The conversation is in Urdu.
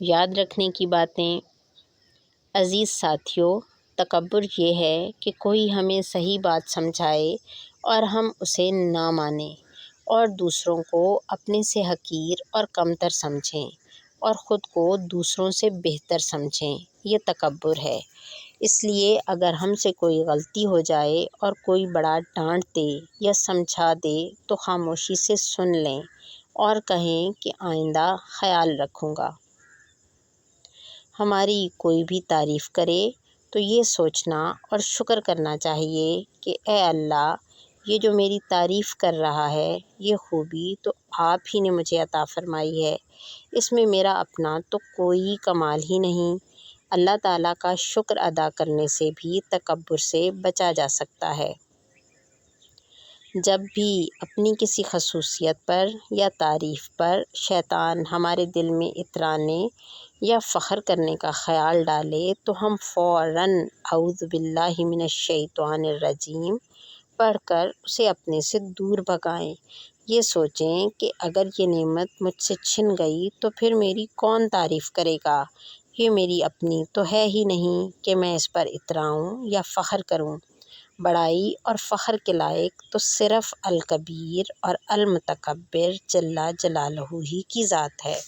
یاد رکھنے کی باتیں۔ عزیز ساتھیو، تکبر یہ ہے کہ کوئی ہمیں صحیح بات سمجھائے اور ہم اسے نہ مانیں اور دوسروں کو اپنے سے حقیر اور کمتر سمجھیں اور خود کو دوسروں سے بہتر سمجھیں، یہ تکبر ہے۔ اس لیے اگر ہم سے کوئی غلطی ہو جائے اور کوئی بڑا ڈانٹ دے یا سمجھا دے تو خاموشی سے سن لیں اور کہیں کہ آئندہ خیال رکھوں گا۔ ہماری کوئی بھی تعریف کرے تو یہ سوچنا اور شکر کرنا چاہیے کہ اے اللہ، یہ جو میری تعریف کر رہا ہے یہ خوبی تو آپ ہی نے مجھے عطا فرمائی ہے، اس میں میرا اپنا تو کوئی کمال ہی نہیں۔ اللہ تعالیٰ کا شکر ادا کرنے سے بھی تکبر سے بچا جا سکتا ہے۔ جب بھی اپنی کسی خصوصیت پر یا تعریف پر شیطان ہمارے دل میں اترانے یا فخر کرنے کا خیال ڈالے تو ہم فوراً اعوذ باللہ من الشیطان الرجیم پڑھ کر اسے اپنے سے دور بھگائیں۔ یہ سوچیں کہ اگر یہ نعمت مجھ سے چھن گئی تو پھر میری کون تعریف کرے گا؟ یہ میری اپنی تو ہے ہی نہیں کہ میں اس پر اتراؤں یا فخر کروں۔ بڑائی اور فخر کے لائق تو صرف الکبیر اور المتکبر جل جلالہ ہی کی ذات ہے۔